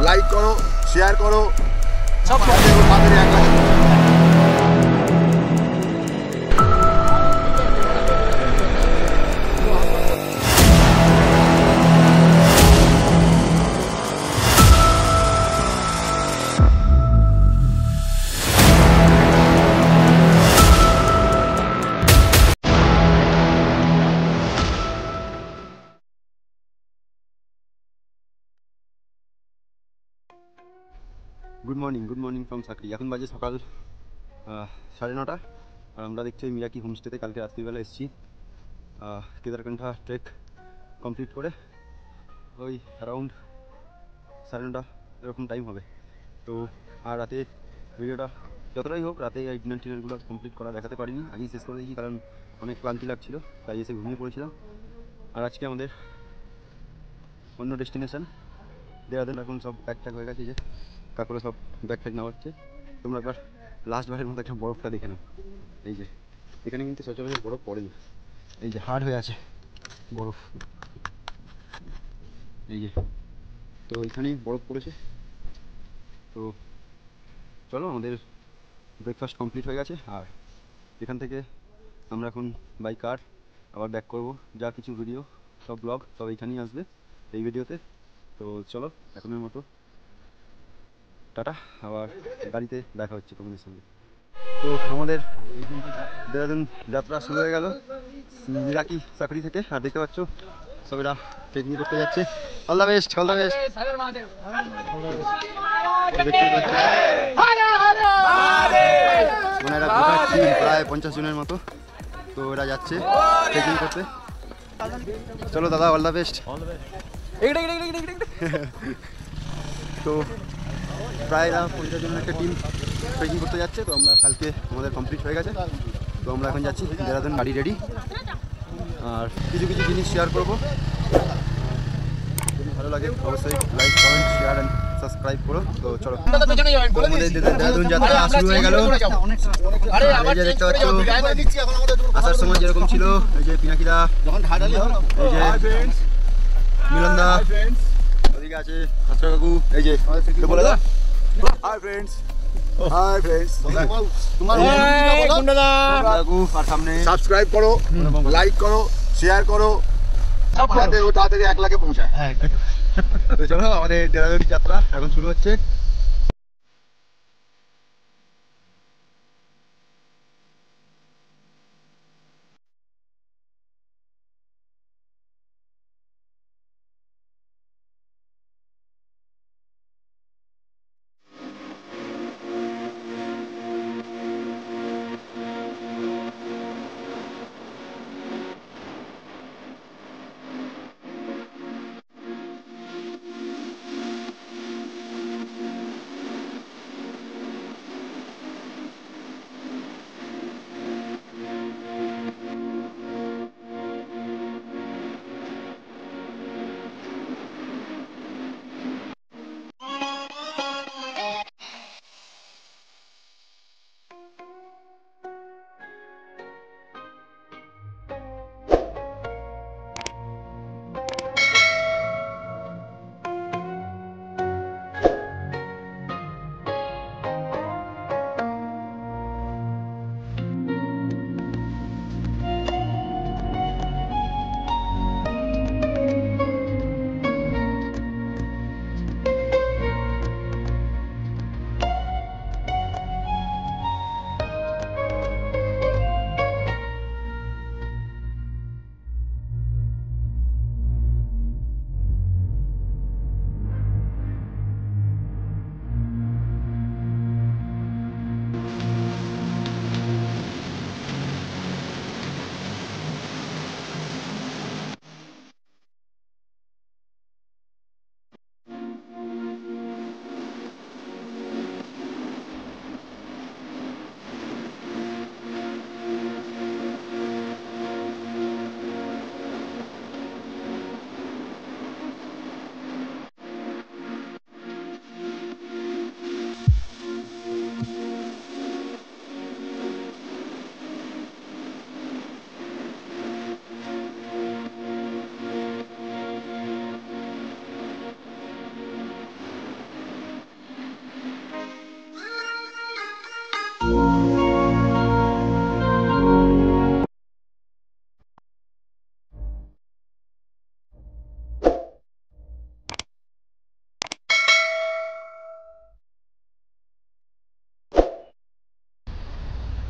Like করো, share করো, সব তাদের এক lakh. Good morning from Sakri. এখন বাজে সকাল 9:30 আর আমরা দেখছি ওই মিরাকি হোমস্টেতে কালকে রাত্রিবেলা এসেছি। কেদারকান্ঠা ট্রেক কমপ্লিট করে ওই অ্যারাউন্ড 9:30 এরকম টাইম হবে। তো আর রাতে ভিডিওটা যতটাই হোক রাতে এই ডিনারগুলো কমপ্লিট করা দেখাতে পারিনি, আগেই শেষ করে দিয়েছি কারণ অনেক ক্লান্তি লাগছিল, তাই এসে ঘুমিয়ে পড়েছিলাম। আর আজকে আমাদের অন্য ডেস্টিনেশন দেরাদুন। এখন সব ব্যাগ ট্যাগ হয়ে গেছে, যে কাকুরা সব ব্যাগ ট্যাগ নেওয়াচ্ছে। তোমরা একবার লাস্ট বারের মতো একটা বরফটা দেখে নাও। এই যে এখানে কিন্তু সচরাচর বরফ পড়ে না, এই যে হার্ড হয়ে আছে বরফ, এই যে তো এখানেই বরফ পড়েছে। তো চলো, আমাদের ব্রেকফাস্ট কমপ্লিট হয়ে গেছে আর এখান থেকে আমরা এখন বাই কার আবার ব্যাক করব। যা কিছু ভিডিও সব ব্লগ সব এইখানেই আসবে এই ভিডিওতে। তো চলো এখনের মতো টাটা, আবার গাড়িতে দেখা হচ্ছে তোমাদের সঙ্গে। তো আমাদের দেরাদুন যাত্রা শুরু হয়ে গেল মিরাকি চাকরি থেকে। আর দেখতে পাচ্ছ সবেরা ট্রেকিং করতে যাচ্ছে। All the best, all the best. মানে এরা প্রায় 50 জনের মতো, তো এরা যাচ্ছে ট্রেকিং করতে। চলো দাদা, অল দ্য বেস্ট। তো প্রায় এরা 50 জনের একটা টিম ট্রেকিং করতে যাচ্ছে। তো আমরা কালকে আমাদের কমপ্লিট হয়ে গেছে, তো আমরা এখন যাচ্ছি দেরাদুন, গাড়ি রেডি। আর কিছু কিছু জিনিস শেয়ার করবো, যদি ভালো লাগে অবশ্যই like, comment, share and subscribe করো। তো চলো, আমাদের দেরাদুন যাত্রা শুরু হয়ে গেল। এই যে দেখতে পাচ্ছ আসার সময় যেরকম ছিল, এই যে পিনাকিদা, এই যে মিলনদা, ওদিকে আছে হাসরা কাকু, এই যে বলে দা হাই ফ্রেন্ডস, হাই ফ্রেন্ডস। তোমার কাকু আর সামনে সাবস্ক্রাইব করো, লাইক করো, শেয়ার করো, যাতে ও তাড়াতাড়ি 1 লাখে পৌঁছায়। তো চলো, আমাদের দেরাদুন যাত্রা এখন শুরু হচ্ছে।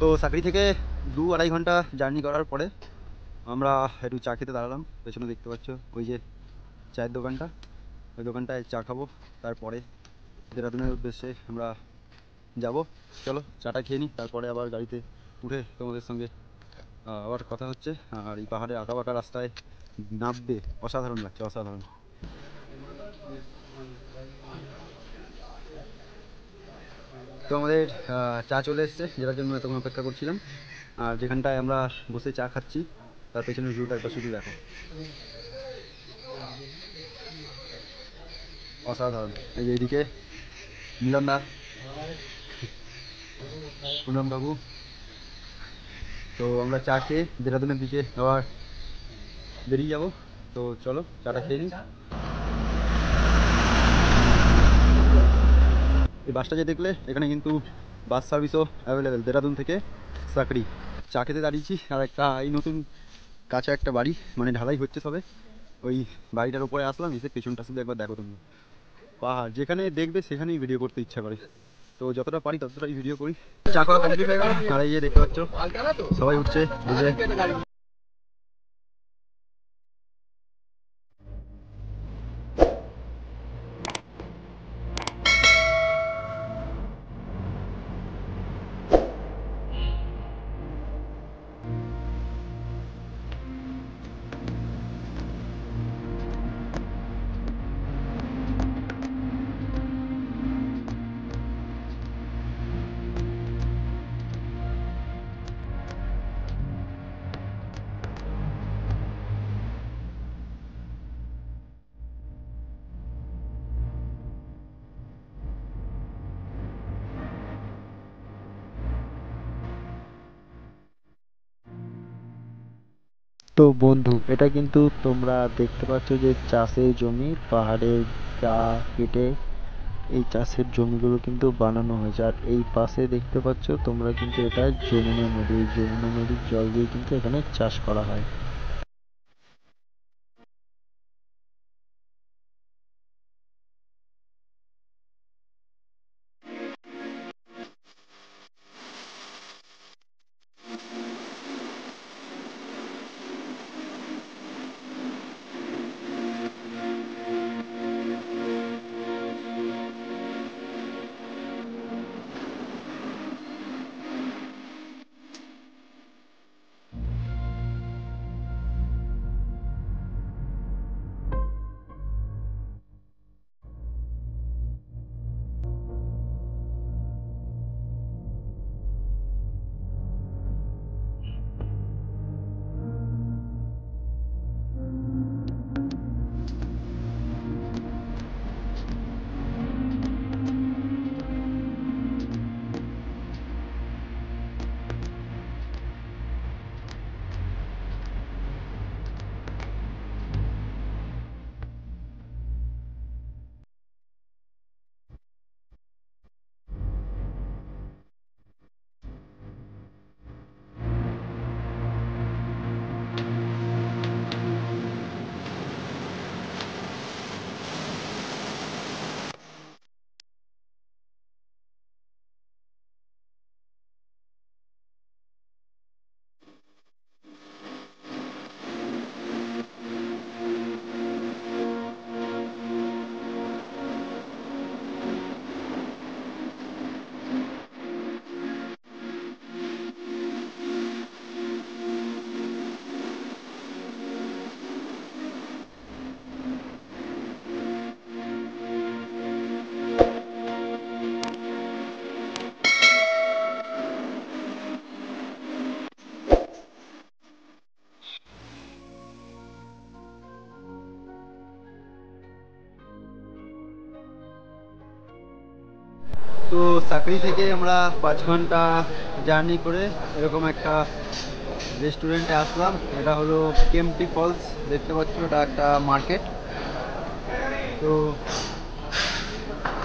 তো চাকরি থেকে 2-2.5 ঘন্টা জার্নি করার পরে আমরা একটু চা খেতে দাঁড়ালাম। পেছনে দেখতে পাচ্ছ ওই যে চায়ের দোকানটা, ওই দোকানটায় চা খাবো, তারপরে দেরাদুনের উদ্দেশ্যে আমরা যাব। চলো চাটা খেয়ে নিই, তারপরে আবার গাড়িতে উঠে তোমাদের সঙ্গে আবার কথা হচ্ছে। আর এই পাহাড়ে আঁকা বাঁকা রাস্তায় নামবে অসাধারণ লাগছে, অসাধারণ। তো আমাদের চা চলে এসছে, যেটার জন্য এতক্ষণ অপেক্ষা করছিলাম। আর যেখানটায় আমরা বসে চা খাচ্ছি তার পেছনের ভিউটা একবার শুধু দেখো, অসাধারণ। এই যে এদিকে মিলন দা, পুনম বাবু। তো আমরা চা খেয়ে দেরাদুনের দিকে আবার বেরিয়ে যাবো। তো চলো চাটা খেয়ে নিই। এই বাসটা যে দেখলে, এখানে কিন্তু বাস সার্ভিসও অ্যাভেলেবেল দেরাদুন থেকে সাকরি। চা খেতে দাঁড়িয়েছি, আর একটা এই নতুন কাঁচা একটা বাড়ি, মানে ঢালাই হচ্ছে সবে, ওই বাড়িটার উপরে আসলাম। এসে পেছনটা শুধু একবার দেখো তুমি, পাহাড় যেখানে দেখবে সেখানেই ভিডিও করতে ইচ্ছা করে। তো যতটা পারি ততটাই ভিডিও করি। চা খাওয়া কমপ্লিট হয়ে গেল, আর এই যে দেখতে পাচ্ছ সবাই উঠছে। তো বন্ধু, এটা কিন্তু তোমরা দেখতে পাচ্ছ যে চাষের জমি, পাহাড়ে চা কেটে এই চাষের জমিগুলো কিন্তু বানানো হয়েছে। আর এই পাশে দেখতে পাচ্ছ তোমরা কিন্তু এটা যমুনা নদী, এই যমুনা নদীর জল দিয়ে কিন্তু এখানে চাষ করা হয়। তো চাকরি থেকে আমরা 5 ঘন্টা জার্নি করে এরকম একটা রেস্টুরেন্টে আসলাম। এটা হলো কেম্পটি ফলস, দেখতে পাচ্ছ এটা একটা মার্কেট। তো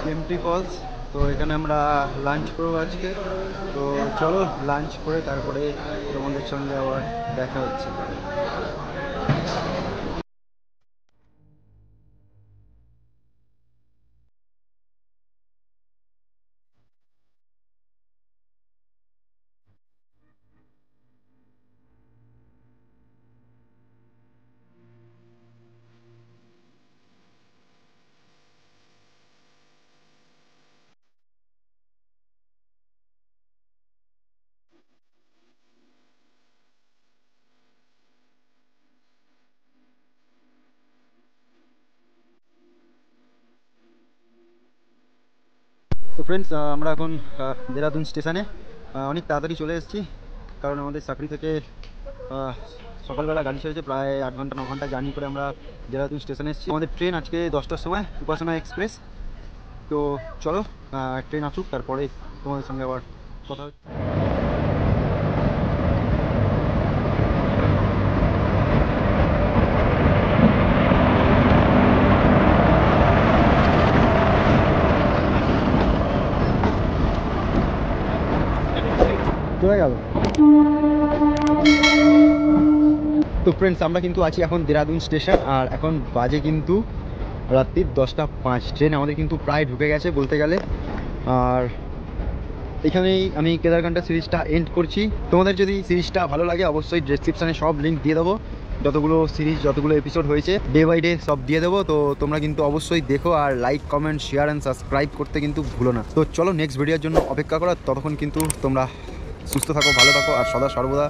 কেম্পটি ফলস, তো এখানে আমরা লাঞ্চ করবো আজকে। তো চলো লাঞ্চ করে তারপরে তোমাদের সঙ্গে আবার দেখা হচ্ছে। তো ফ্রেন্ডস, আমরা এখন দেরাদুন স্টেশনে অনেক তাড়াতাড়ি চলে এসেছি, কারণ আমাদের চাকরি থেকে সকালবেলা গাড়ি ছেড়েছে, প্রায় 8 ঘন্টা 9 ঘন্টা জার্নি করে আমরা দেরাদুন স্টেশনে এসেছি। আমাদের ট্রেন আজকে 10টার সময়, উপাসনা এক্সপ্রেস। তো চলো ট্রেন আসুক, তারপরে তোমাদের সঙ্গে আবার কথা হচ্ছে। চলে গেল। তো ফ্রেন্ডস, আমরা কিন্তু আছি এখন দেরাদুন স্টেশন, আর এখন বাজে কিন্তু রাত্রির 10টা 05। ট্রেন আমাদের কিন্তু প্রায় ঢুকে গেছে বলতে গেলে। আর এখানেই আমি কেদারকান্ঠা সিরিজটা এন্ড করছি। তোমাদের যদি সিরিজটা ভালো লাগে অবশ্যই ডেসক্রিপশানে সব লিঙ্ক দিয়ে দেবো, যতগুলো সিরিজ যতগুলো এপিসোড হয়েছে ডে বাই ডে সব দিয়ে দেবো। তো তোমরা কিন্তু অবশ্যই দেখো, আর like comment share and subscribe করতে কিন্তু ভুলো না। তো চলো নেক্সট ভিডিওর জন্য অপেক্ষা করো, ততক্ষণ কিন্তু তোমরা সুস্থ থাকো, ভালো থাকো, আর সদা সর্বদা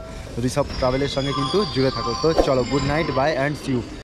ঋষভ ট্রাভেলের সঙ্গে কিন্তু জুড়ে থাকো। তো চলো, good night, bye and see you.